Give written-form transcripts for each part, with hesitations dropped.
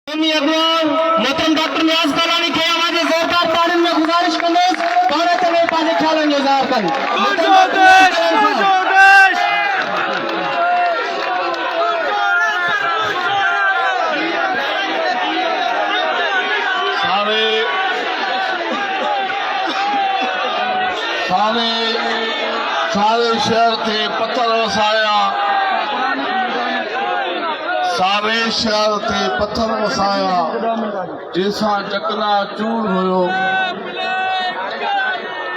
मोहतरम डॉक्टर नियाज कलानी खे हमारे जोरदार तारीफ में गुजारिश कंदुसि भारत में पंहिंजे ख्यालनि जो इज़हार कनि। सारे शहर ते पत्थर वसाया, सारे शहर ते पत्थर वसाया, जैसा चकना चूर हुयो।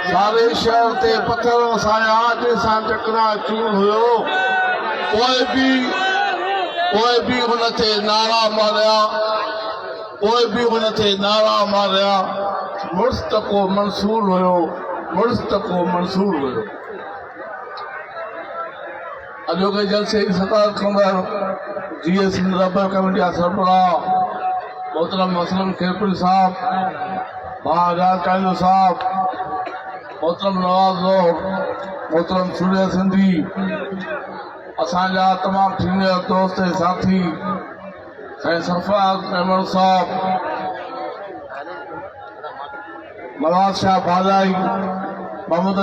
सारे शहर ते पत्थर वसाया, जैसा चकना चूर हुयो। कोई भी हुन ते नारा मारिया, कोई भी हुन ते नारा मारिया। मुस्तको मंसूर हुयो, मुस्तको मंसूर हुयो। अॼोके जलसे जी सदारत कंदड़ जीए सिंध रबर कमेटी जा सरबराह मोहतरम असलम खेरपुरी साहब, महाराज कालू साहब, मोहतरम नवाज ज़ोहर, मोहतरम सूर्य सिंधी, असांजा तमाम सीनियर दोस्त ऐं साथी साईं सरफराज मेमण साहब, नवाज शाह बाजाई, मोहम्मद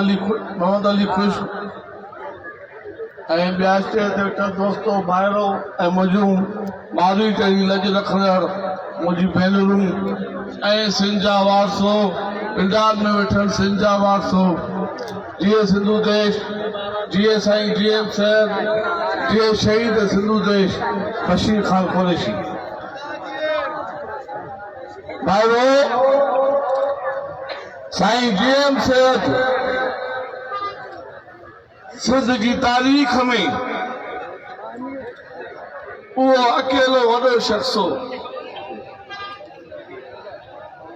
अली खुश ऐं ॿिया स्टेज ते वेठल दोस्तो भाइरो ऐं मुंहिंजूं मादी कहिड़ी लज रखंदड़ मुंहिंजी भेनरूं ऐं सिंजा वारसो, इंदाज में वेठल सिंजा वारसो, जीए सिंधु देश, जीए साईं जीएम साहिब, जीए शहीद सिंधु देश बशीर खान कुरैशी। भाइरो साईं जीएम साहिब सिंध जी तारीख़ में उहो अकेलो वॾो शख़्स हो।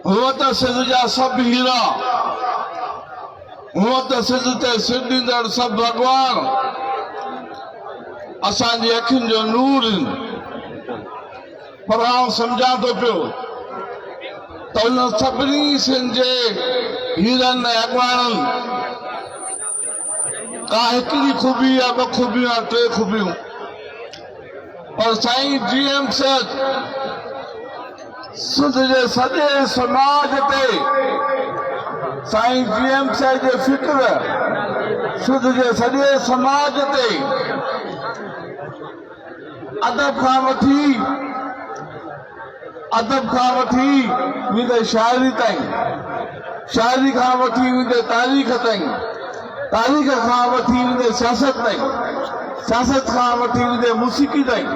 हूअं त सिंध जा सभु हीरा, हूअं त सिंध ते सिर ॾींदड़ सभु भॻवान असांजी अखियुनि जो नूर आहिनि, पर आउं सम्झां थो पियो त उन सभिनी सिंध जे हीरनि ऐं अॻवाननि का हिकिड़ी खूबी या ॿ खूबियूं या टे खूबियूं, पर साईं जीएम साहिब सिंध जे सॼे समाज ते, साईं जीएम साहिब जे फिक्र सिंध जे सॼे समाज ते अदब खां वठी वेंदे शाइरी ताईं, शाइरी खां वठी वेंदे तारीख़ ताईं, तारीख़ खां वठी वेंदे सियासत ताईं, सियासत खां वठी वेंदे मौसीक़ी ताईं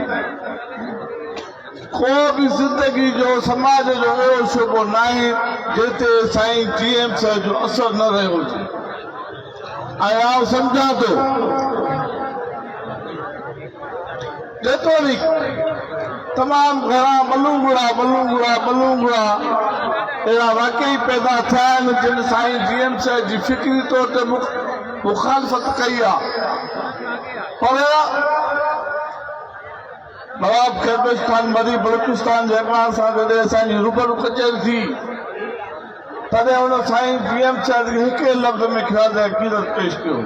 को बि ज़िंदगी जो समाज जो अहिड़ो शोबो न आहे जिते साईं जीएम साहिब जो असर न रहियो हुजे। ऐं आउं सम्झां थो जेतोणीक तमामु घणा बलूंगड़ा अहिड़ा वाकई पैदा थिया आहिनि जिन साईं जीएम साहिब जी फिक्री तौर ते मुखालफ़त कई आहे, पर नवाब खैरपेश खान मरी बलूचिस्तान जे अॻवान सां जॾहिं असांजी रूबरू कचहरी थी तॾहिं हुन साईं जीएम साहिब खे हिके लफ़्ज़ में ख़िराज अक़ीदत पेश कयो।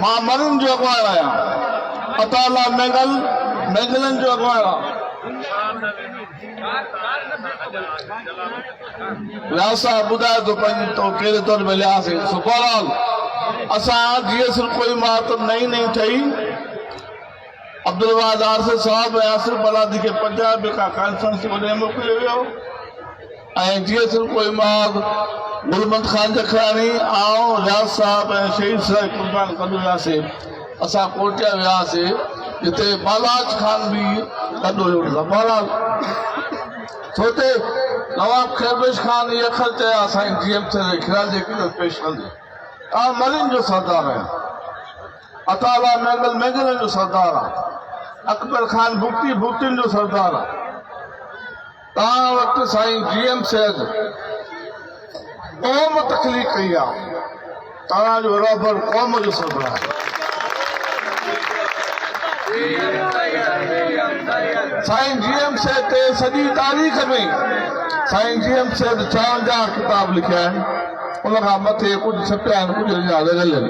मां मरीन जो अॻवान आहियां, अताला मैंगलनि जो अॻवान आहे। व्यासा ॿुधाए थो पंहिंजी तो कहिड़े तौर में लियासीं। बहरहाल असां जीअं सिर्फ़ कोई मातम नई ठही, अब्दुल वाहिद आसिफ साहब ऐं आसिफ बलादी खे पंजाब खां कॉन्फ्रेंस होॾे मोकिलियो वियो ऐं जीअं सिर्फ़ कोई मां गुलमंद खान जखरानी आऊं रियाज़ साहब ऐं शहीद साहिब कुर्बान कंदो वियासीं। असां कोटिया वियासीं जिते बालाज खान बि गॾु हुयो। बहरहाल सोचे नवाब खैरपेश खान इहे अखर चया साईं जीएम साहिब जे ख़िराज अक़ीदत पेश कंदे। मरीन जो सरदार आहियां, अताला मैंगलनि जो सरदार आहे, अकबर खान भुक्तिन जो सरदार आहे। तव्हां वटि साईं जीएम साहिब क़ौम तकलीफ़ कई आहे, तव्हांजो रहबर क़ौम जो सरदार आहे। साईं जीएम साहिब ते सॼी तारीख़ में साईं जीएम साहिब 52 किताब लिखिया आहिनि, उन खां मथे कुझु छपिया आहिनि, कुझु लॻल आहिनि।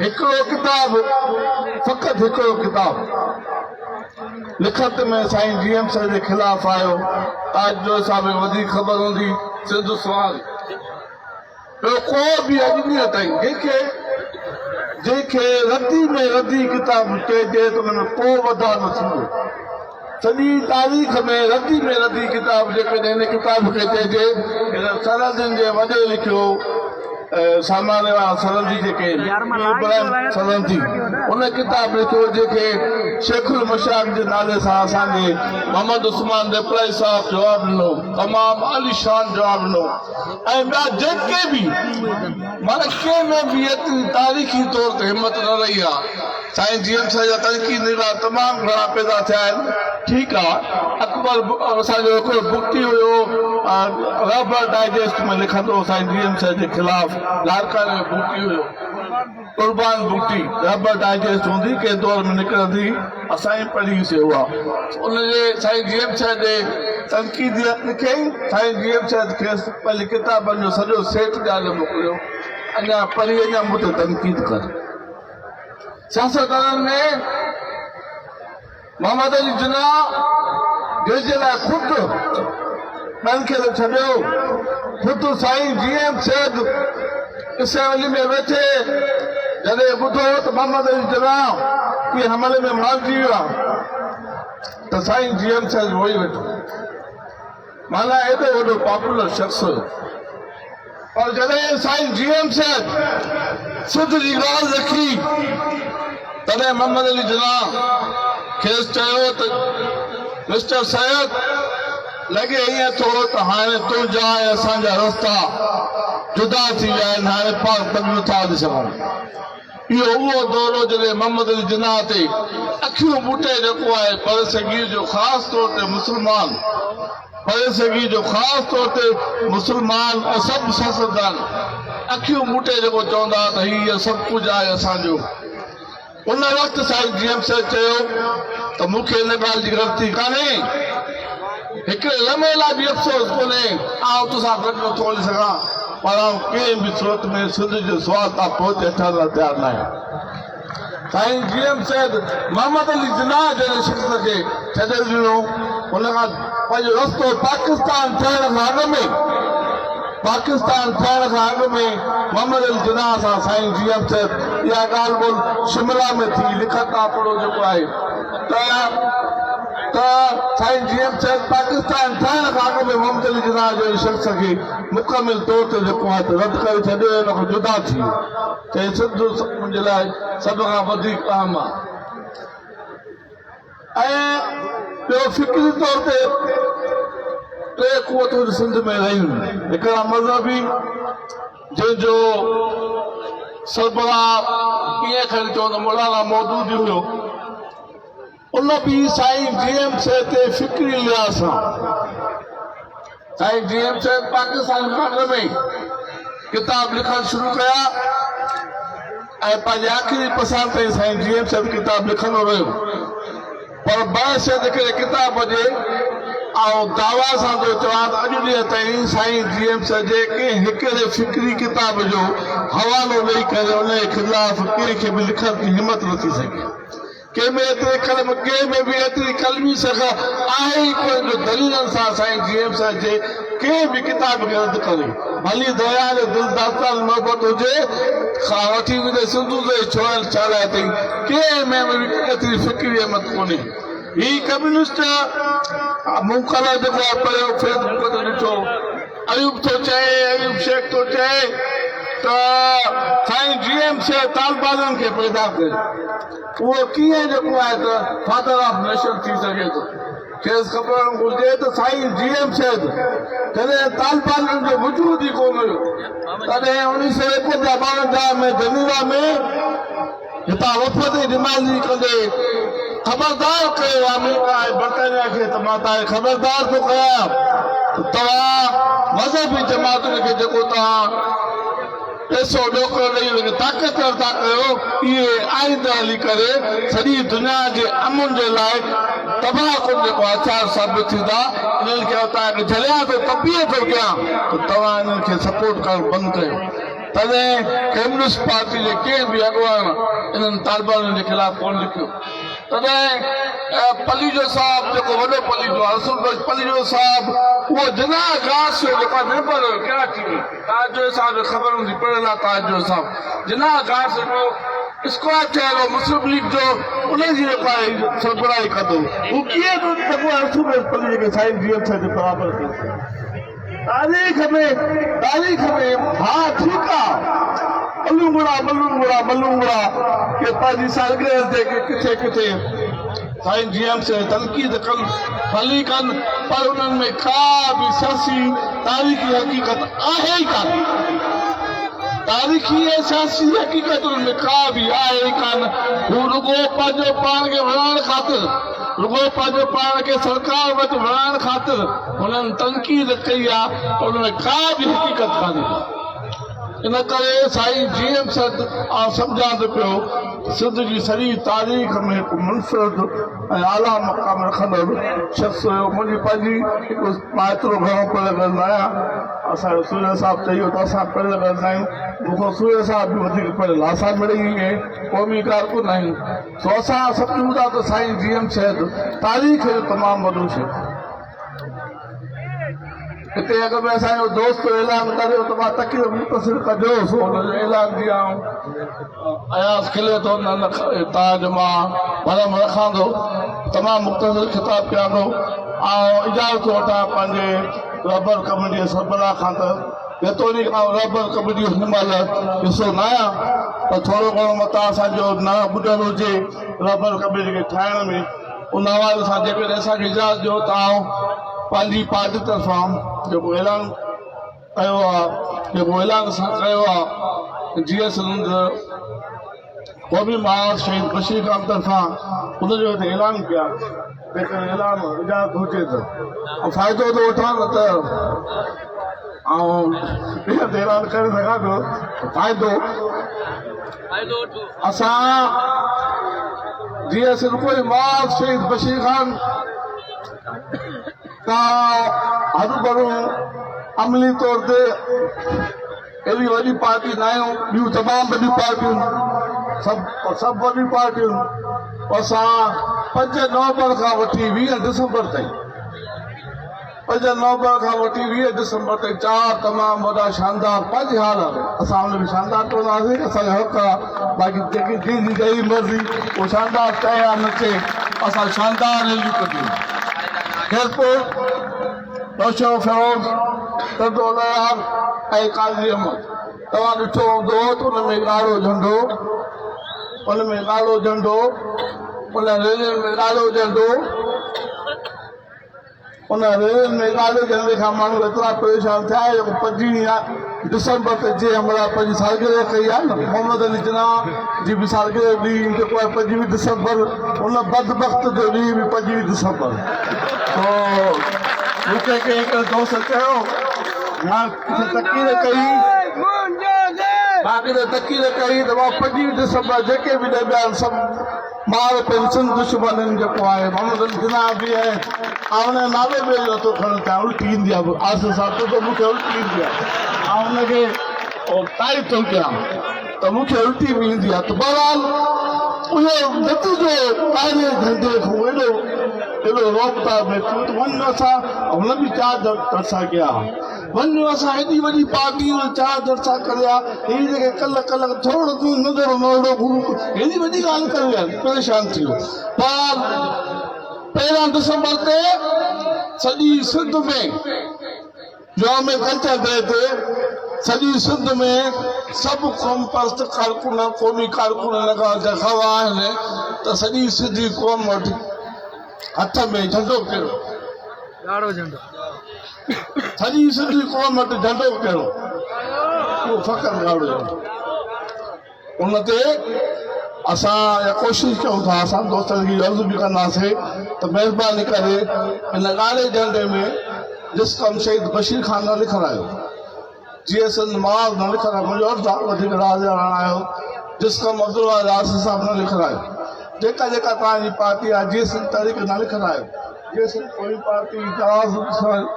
हिकिड़ो किताब फ़क़ति हिकिड़ो किताब लिखत में साईं जीएम साहिब जे ख़िलाफ़ आयो ताज जो साहिब वधीक ख़बर हूंदी सिंधु सवाल ॿियो को बि अॼु ॾींहं ताईं जंहिंखे रदी में रदी किताब चइजे त हुन में को वधा न थींदो सॼी तारीख़ में रदी किताब जेकॾहिं हिन किताब खे चइजे हिन सरहदनि जे वॾे लिखियो सामान्य वारा सरहदी जेके सरहदी उन किताब लिखियो जेके शेखुल मशाक जे नाले सां असांजे मोहम्मद उस्मान देपलाई साहब जवाबु ॾिनो तमामु आलीशान जवाबु ॾिनो ऐं ॿिया जेके बि माना कंहिं में बि एतिरी तारीख़ी तौर ते हिमत न रही आहे साईं जीएम साहिब जा तनक़ीद निगाह तमामु घणा पैदा थिया आहिनि ठीकु आहे अकबर असांजो हिकिड़ो बुकटी हुयो रबर डाइजेस्ट में लिखंदो साईं जीएम साहिब जे ख़िलाफ़ लाड़काने में बुकटी हुयो कुर्बान बुकटी रबर डाइजेस्ट हूंदी कंहिं दौर में निकिरंदी असां ई पढ़ीसीं उहा उनजे साईं जीएम साहिब जे तनक़ीद लिखियईं साईं जीएम साहिब खे पंहिंजी किताबनि जो सॼो सेट ॾियारे मोकिलियो अञा पढ़ी अञा मूं ते तनक़ीद कर सियासतदाननि में मोहम्मद अली जिन्ना जे लाइ ख़ुदि ॿियनि खे त छॾियो ख़ुदि साईं जीएम साहिब असेंबली में वेठे जॾहिं ॿुधो त मोहम्मद अली जिन्ना के हमले में मारिजी वियो आहे त साईं जीएम साहिब रोई वेठो माना एॾो वॾो पॉपुलर शख़्स और जॾहिं साईं जीएम साहिब सिध जी ॻाल्हि रखी तॾहिं मोहम्मद अली जिन्ना खेसि चयो त मिस्टर सैयद लॻे ईअं थो त हाणे तुंहिंजा ऐं असांजा रस्ता जुदा थी विया आहिनि हाणे पाण तक नथा हली सघूं इहो उहो दौर हो जॾहिं मोहम्मद अली जिन्ना ते अखियूं ॿूटे जेको आहे परसगीर जो ख़ासि तौर ते मुस्लमान परसगीर जो ख़ासि तौर ते मुस्लमान ऐं सभु सियासतदान अखियूं ॿूटे जेको चवंदा त हीअ सभु कुझु आहे असांजो उन वक़्तु साईं जीएम साहिब चयो त मूंखे हिन ॻाल्हि जी ग़लती कान्हे हिकिड़े लम्हे लाइ बि अफ़सोस कोन्हे आउं तोसां गॾु नथो हली सघां पर आउं कंहिं बि सूरत में सिंध जो सुवाल तां पहुचे अचण लाइ तयारु न आहियां साईं जीएम साहिब मोहम्मद अली जिन्ना जहिड़े शख़्स खे छॾे ॾिनो हुन खां पंहिंजो रस्तो पाकिस्तान थियण खां अॻु में मोहम्मद अली जिन्ना सां साईं जीएम साहिब इहा ॻाल्हि ॿोल शिमला में थी लिखत आहे पढ़ो जेको आहे त साईं जीएम साहिब पाकिस्तान थियण खां अॻु में मोहम्मद अली जिन्ना जहिड़े शख़्स खे मुकमिल तौर ते जेको आहे त रद्द करे छॾियो हिन खां जुदा थी वियो चई सिंधु मुंहिंजे लाइ सभ खां वधीक अहम आहे ऐं ॿियो फिक्री तौर ते टे क़ुवतूं सिंध में रहियूं हिकिड़ा मज़हबी जंहिंजो सरबराह कीअं खणी चवंदो मौलाना मौदूदी हुयो उन बि साईं जीएम साहिब ते फिक्री लिहाज़ सां साईं जीएम साहिब पाकिस्तान खां अॻु में किताब लिखणु शुरू कया ऐं पंहिंजे आख़िरी पसार ताईं साईं जीएम साहिब किताब लिखंदो रहियो पर बहस हिकिड़े किताब जे ऐं दावा सां थो चवां त अॼु ॾींहं ताईं साईं जीएम साहिब जे कंहिं हिकिड़े फिक्री किताब जो हवालो ॾेई करे उन जे ख़िलाफ़ कंहिंखे बि लिखण जी हिमत न थी सघे कंहिं में बि एतिरी कलमी सख़ आहे ई कोन जो दलीलनि सां साईं जीएम साहिब जे कंहिं बि किताब खे रद्द करे भली दया जो दिल दास्तान मोहबत हुजे खां वठी वेंदे सिंधु जे छोड़ल चालाए ताईं कंहिं में बि एतिरी फिक्री हिमत कोन्हे ही कम्युनिस्ट मूं कल्ह जेको आहे पढ़ियो फेसबुक ते ॾिठो अयूब थो चए अयूब शेख थो चए त साईं जीएम साहिब तालिबाननि खे पैदा कयो उहो कीअं जेको आहे त फादर ऑफ नेशन थी सघे थो खेसि ख़बर घुरिजे त साईं जीएम साहिब जॾहिं तालिबाननि जो वजूद ई कोन हुयो तॾहिं 1951 में जनीवा में हितां वफ़द निमाज़ी कंदे ख़बरदार कयो अमेरिका ऐं बर्तानिया खे त मां तव्हांखे ख़बरदार थो कयां तव्हां मज़हबी जमातुनि खे जेको तव्हां पैसो ॾोकर ॾेई ताक़तवर था कयो इहे आईंदा हली करे सॼी दुनिया जे अमन जे लाइ तबाह कुन जेको हथियार साबित थींदा इन्हनि खे तव्हांखे झलिया थो तबीअ थो कयां त तव्हां इन्हनि खे सपोर्ट करणु बंदि कयो तॾहिं कम्युनिस्ट पार्टी जे कंहिं बि अॻवान इन्हनि तालिबाननि जे ख़िलाफ़ कोन लिखियो। तॾहिं पलीजो साहिबु जेको वॾो पलीजो आहे रसूल पलीजो साहिबु उहो जना घास जो जेको मेंबर हुयो कराची में ताजो साहिब जो ख़बर हूंदी पढ़ियल आहे ताजो साहिबु जना घास जो स्क्वाड ठहियल हो मुस्लिम लीग जो उनजी जेको आहे सरबराही कंदो हू कीअं जेको आहे रसूल पलीजे खे साईं जीएम साहिब जे बराबरि कयो तारीख़ में हा ठीकु आहे मलूंगड़ा के पंहिंजी सालगिरह ते किथे किथे साईं जीएम से तनक़ीद कनि भली कनि पर उन्हनि में का बि सियासी तारीख़ी हक़ीक़त आहे ई कान तारीख़ी ऐं सियासी हक़ीक़त उन्हनि में का बि आहे ई कान हू रुगो पंहिंजो पाण खे वणाइण ख़ातिर रुगो पंहिंजो पाण खे सरकार वटि वणाइण ख़ातिर हुननि तनक़ीद कई आहे उनमें का बि हक़ीक़त कान्हे इन करे साईं जीएम सद सम्झां थो पियो सिंध जी सॼी तारीख़ में हिकु मुनफ़िद ऐं आला मक़ाम रखंदड़ शख़्स हुयो मुंहिंजी पंहिंजी हिकु मां एतिरो घणो पढ़ियल न आहियां असांजो सूर्य साहिबु चयो त असां पढ़ियल न आहियूं मूंखां सूर्य साहिब बि वधीक पढ़ियल आहे असां मिड़ई क़ौमी कारकुन आहियूं सो असां सम्झूं था त साईं जीएम शहद तारीख़ जो तमामु वॾो शइ हिते अॻ में असांजो दोस्त ऐलान करियो त मां तकीर मुख़्तसिर कजोसि हुनजो ऐलान जी अयास खिले थो न ताज मां भरम रखां थो तमामु मुख़्तसिर ख़िताब कयां थो ऐं इजाज़त वठां पंहिंजे रबर कमेटी सरबराह खां त जेतोणीकि रबर कमेटी हिन महिल हिसो न आहियां त थोरो घणो मता असांजो न ॿुधल हुजे रबर कमेटी खे ठाहिण में उन हवाले सां जेकॾहिं असांखे इजाज़त ॾियो त पंहिंजी पार्टी तरफ़ां जेको ऐलान कयो आहे जेको ऐलान असां कयो आहे जीएस क़ौमी महाज शहीद बशीर खान तरफ़ां उनजो हिते ऐलान कया जेकर ऐलान इजाज़त हुजे त फ़ाइदो थो वठां न त ऐं ऐलान करे सघां पियो फ़ाइदो असां जीएस क़ौमी महाज शहीद बशीर खान हरू अमली तौर ते अहिड़ी वॾी पार्टी न आहियूं ॿियूं तमामु वॾियूं पार्टियूं सभु वॾियूं पार्टियूं असां 5 नवंबर खां वठी 20 दिसंबर ताईं 5 नवंबर खां वठी 20 दिसंबर ताईं 4 तमामु वॾा शानदार पंहिंजी हाल आहे असां हुन में शानदार चवंदासीं असांजो हक़ आहे बाक़ी जेकी जंहिंजी जहिड़ी मर्ज़ी उहो शानदार चए या न चए असां शानदार रैलियूं कढियूं रोशो फिरोज़ तदोलार ऐं काज़ी अहमद तव्हां ॾिठो हूंदो त उन में ॻाढ़ो झंडो उन रेलियुनि में ॻाढ़ो झंडो उन रेलियुनि में ॻाढ़े झंडे खां माण्हू एतिरा परेशान थिया जेको 25 दिसंबर ते जीअं हमरा पंहिंजी सालगिरह कई आहे न मोहम्मद अली जिन्नाह जी बि सालगिरह ॾींहुं जेको आहे 25 दिसंबर उन बदबख़्त जो ॾींहुं बि 25 दिसंबर मूंखे कंहिं दोस्त चयो मां किथे तकीर कई त मां 25 दिसंबर जेके बि ॾिया सभु मार पेंशन दुश्मन जेको आहे मोहम्मद अली जिन्नाह बि आहे ऐं हुन नाले में नथो खणण चाहियां उल्टी ईंदी आहे आसे सां त मूंखे उल्टी ईंदी आहे ऐं हुनखे तारीफ़ थो कयां त मूंखे उल्टी बि ईंदी आहे त बहरहाल उहो नतीजो काइदे धंधे खां एॾो रोकता में वञो असां हुन बि 4 दरसा कया वञो असां हेॾी वॾी पार्टी 4 दरसा करिया हीअ जेके कल्ह थोरो नज़र नोड़ो ग्रुप हेॾी वॾी ॻाल्हि करे विया परेशान थी वियो पर 13 दिसंबर ते सॼी सिंध में जाम कल्चर डे ते सॼी सिंध में सभु क़ौम परस्त कारकुन क़ौमी कारकुन जॻह आहिनि त सॼी सिंधी क़ौम वटि हथ में झंडो कहिड़ो ॻाढ़ो झंडो सॼी सिंधी क़ौम वटि झंडो कहिड़ो उहो फ़क़्ति ॻाढ़ो झंडो उन ते असां कोशिशि कयूं था असां दोस्तनि खे अर्ज़ु बि कंदासीं त महिरबानी करे इन ॻाढ़े झंडे में जिस कम शहीद बशीर खान न लिखायो जीएस महाज न लिखायो मुंहिंजो अर्ज़ु आहे वधीक राज आयो जिस कम अब्दुल आसिफ साहिब न लिखायो जेका तव्हांजी पार्टी आहे जीएस तारीख़ न लिखायो जीएस कोई पार्टी जवाज़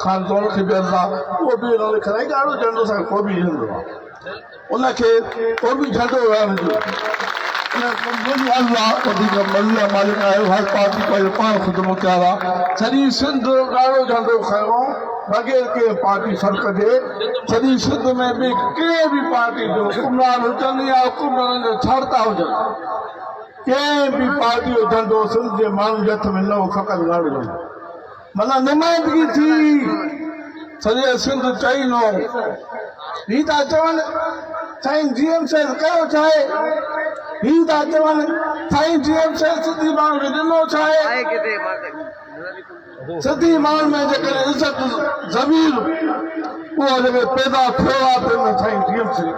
खान दौर खे बि अर्ज़ु आहे उहो बि न लिखायो ॻाढ़ो झंडो असांखे को बि ईंदो आहे उनखे को बि झंडो रहण जो मालिक आयो हर पार्टी पंहिंजो पाण ख़ुदि मुख्तियार आहे सॼी सिंध ॻाढ़ो झंडो खयो बग़ैर कंहिं पार्टी फ़र्क़ जे सॼी सिंध में बि कंहिं बि पार्टी जो हुकुमरान हुजनि या हुकुमरान जो छाड़ता हुजनि कंहिं बि पार्टी जो झंडो सिंध जे माण्हुनि जे हथ में न हो फ़क़ति ॻाढ़ो झंडो माना नुमाइंदगी थी सॼे सिंध चई न ही था चवनि साईं जीएम साहिब कयो छा आहे ही था चवनि साईं जीएम साहिब सिंधी माण्हू खे ॾिनो छा आहे सिंधी माण्हुनि में जेकॾहिं इज़त ज़मीर उहो जेके पैदा थियो आहे तंहिंमें साईं जीएम साहिब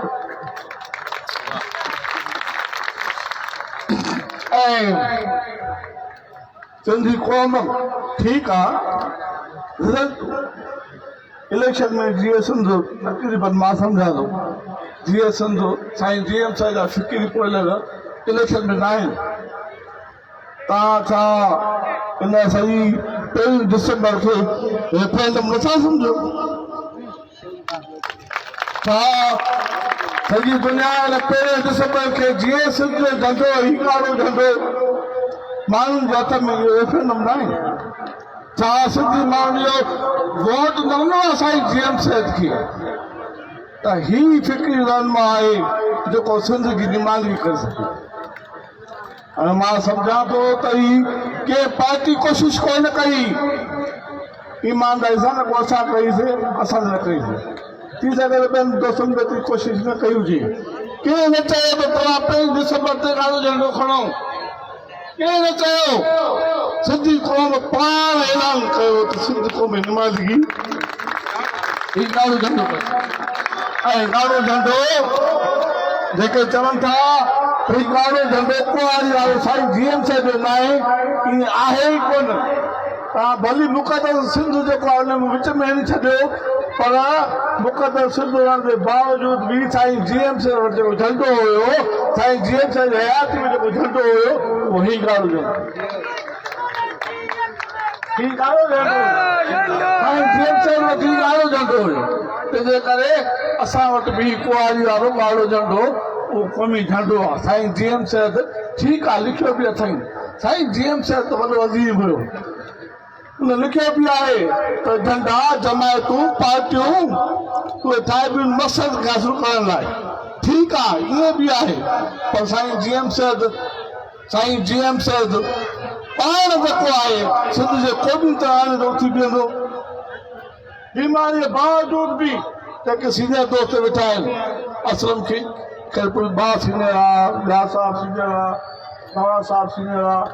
ऐं सिंधी क़ौम ठीकु आहे इलेक्शन में जीअं सिंध तक़रीबन मां सम्झां थो जीअं सिंध साईं जीएम साहिब जा फिकिरी पोयल इलेक्शन में न आहिनि तव्हां छा इन सॼी 23 डिसेंबर खे रेफरेंडम नथा सम्झो छा सॼी दुनिया हिन 1 डिसेंबर खे जीअं सिंध जो झंडो ही ॻाढ़ो झंडो माण्हुनि जे हथ में इहो रेफरेंडम न आहे छा सिंधी माण्हुनि जो वोट न ॾिनो आहे साईं जीएम साहिब खे त ही फिक्री रहनुमा आहे जेको सिंध जी नुमाइंदगी करे सघे हाणे मां सम्झां थो त ही के पार्टी कोशिशि कोन कई ईमानदारी सां न को असां कईसीं असां न कईसीं थी सघे त ॿियनि दोस्तनि में कोशिशि न कई हुजे कंहिं न चयो त तव्हां 5 डिसेंबर ते ॻाढ़ो झंडो खणो कंहिं न चयो सिंधी क़ौम पाण ऐलान कयो त सिंध क़ौमी नुमाइंदगी ही ॻाढ़ो झंडो ऐं ॻाढ़ो झंडो जेके चवनि था भई ॻाढ़ो झंडो कुआरी वारो साईं जीएम साहिब जो न आहे ईअं आहे ई कोन तव्हां भली मुक़दस सिंध जेको आहे हुन में विच में हणी छॾियो पर मुक़दस सिंध हुअण जे बावजूदि बि साईं जीएम साहिब वटि जेको झंडो हुयो साईं जीएम साहिब जी हयाती में जेको झंडो हुयो उहो ही ॻाढ़ो झंडो ही ॻाढ़ो झंडो साईं जीएम साहिब वटि ही ॻाढ़ो झंडो हुयो तंहिंजे करे असां वटि बि कुआरी वारो ॻाढ़ो झंडो उहो क़ौमी झंडो आहे साईं जीएम साहिब ठीकु आहे लिखियो बि अथई साईं जीएम साहिब त वॾो अज़ीम हुयो हुन लिखियो बि आहे त झंडा जमायतूं पार्टियूं उहे ठाहिबियूं मक़सद हासिल करण लाइ ठीकु आहे ईअं बि आहे पर साईं जीएम साहिब पाण जेको आहे सिंध जे क़ौमी तराने ते उथी बीहंदो बीमारी जे बावजूदि बि जेके सीनियर दोस्त वेठा आहिनि असलम खे कैलपुल भाउ सीनियर आहे ॿिया साहिब सीनियर आहे नवाज़ साहिब सीनियर आहे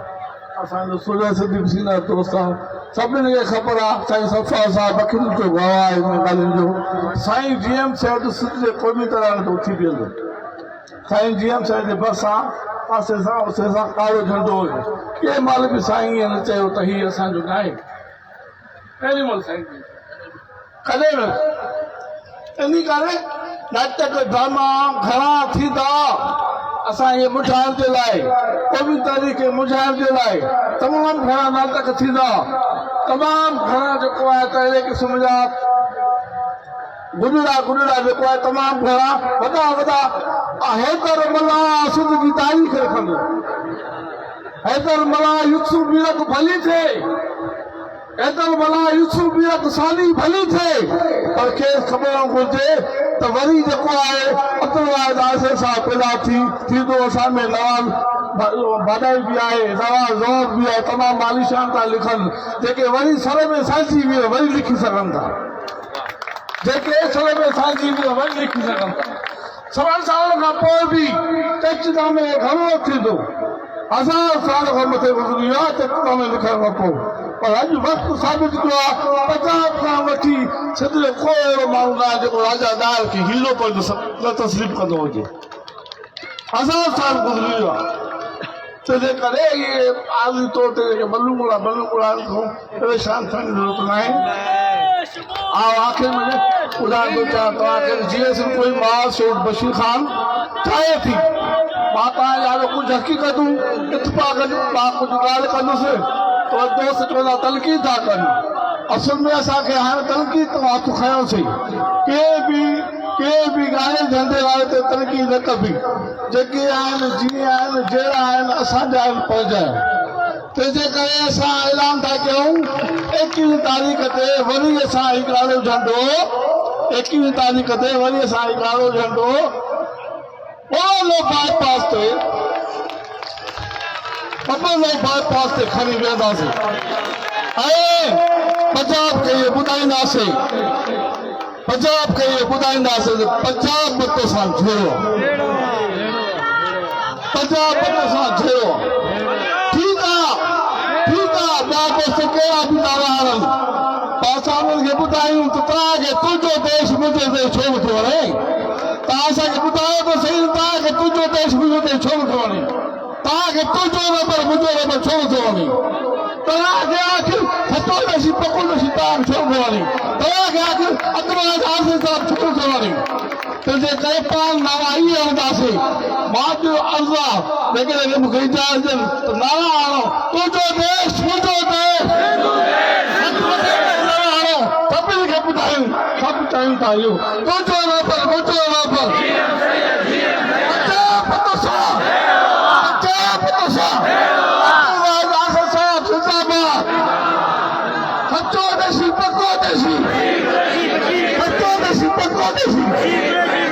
असांजो सूर्य सिद्दीक़ सीनियर दोस्त आहे सभिनी खे ख़बर आहे साईं सफ़ा साहिब वकील जो गवाह आहे हिन ॻाल्हियुनि जो साईं जीएम साहिब सिंध जे क़ौमी तराने ते उथी बीहंदो साईं जीएम साहिब जे भरिसां पासे सां उसे सां ॻाढ़ो झंडो हुयो कंहिं महिल बि साईं ईअं न चयो त हीउ असांजो न आहे पहिरीं महिल साईं कॾहिं न इन करे नाटक ड्रामा घणा थींदा असां इहे मुझाइण जे लाइ क़ौमी तारीख़ खे मुझाइण जे लाइ तमामु घणा नाटक थींदा तमामु घणा जेको आहे त अहिड़े क़िस्म जा गुॾड़ा जेको आहे तमामु घणा वॾा हैदर मल्हा सिंध जी तारीख़ लिखंदो हैदर मल्हा यूसुफ मीरत भली थिए हैदर मल्हा यूसुफ मीरत साली भली थिए पर खेसि ख़बर घुरिजे त वरी जेको आहे अब्दुल आसिफ सां पैदा थींदो असां में नवाज़ भाॾाई बि आहे नवाज़ ज़ौर बि आहे तमामु मालिशान था लिखनि जेके वरी सर में साइंसी बि वरी लिखी सघनि था जेके सर में साइंसी बि वरी लिखी सघनि था 7 साल खां पोइ बि टेक्स्टनामे घणो थींदो 1000 साल खां मथे गुज़री वियो आहे टेक्स्टनामे लिखण खां पोइ पर अॼु वक़्तु साबित थियो आहे 50 खां वठी सिंध जो को अहिड़ो माण्हू न आहे जेको राजादार खे हीरो न तस्लीम कंदो हुजे 1000 साल गुज़री वियो आहे तंहिंजे करे इहे आज़ी तौर ते जेके बलूंगड़ा खां परेशान थियण जी ज़रूरत न आहे आख़िर में ॿुधाइण थो चाहियां तव्हांखे जीअं सिर्फ़ु कोई मां शहीद बशीर ख़ान ठाहे थी मां तव्हांजे ॾाढो कुझु हक़ीक़तूं इतफ़ाक़नि मां कुझु ॻाल्हि कंदुसि त दोस्त चवंदा तनक़ीद था कनि असल में असांखे हाणे तनक़ीद तो हथ खयोसीं के भी गाने झंडे वाले ते तरक़ी न कबी जेके आहिनि जीअं आहिनि जहिड़ा आहिनि असांजा आहिनि पहुचाए तंहिंजे करे असां ऐलान था कयूं 21 तारीख़ ते वरी असां ही ॻाढ़ो झंडो 21 तारीख़ ते वरी असां ही ॻाढ़ो झंडो ओलो बाईपास ते बाईपास ते खणी वेंदासीं ऐं पंजाब खे इहे ॿुधाईंदासीं पंजाब खे इहे ॿुधाईंदासीं त पंजाब मत सां जुड़ो पंजाब मत सां जुड़ो ठीकु आहे ॿिया दोस्त कहिड़ा बि नाला हणनि पर असां उन्हनि खे ॿुधायूं त तव्हांखे तुंहिंजो देश मुंहिंजो देश छो नथो वणे तव्हां असांखे ॿुधायो त सही तव्हांखे तुंहिंजो देश मुंहिंजो देश छो नथो वणे तव्हांखे तुंहिंजो रबर मुंहिंजो रबर छो नथो वणे तव्हांखे आख़िर सतो नशी पको नशी तव्हांखे छो नथो वणे तव्हांखे आख़िर अदवाज आसिफ साहिब छो नथो वणे तंहिंजे करे पाण नारा इहे हणंदासीं मां जो अर्ज़ु आहे जेकॾहिं मूंखे इजाज़त ॾियनि त नारा हणो तुंहिंजो देश मुंहिंजो देश सभिनी खे ॿुधायूं सभु चयूं था इहो तुंहिंजो रबर मुंहिंजो रबर सचो देसी पको देसी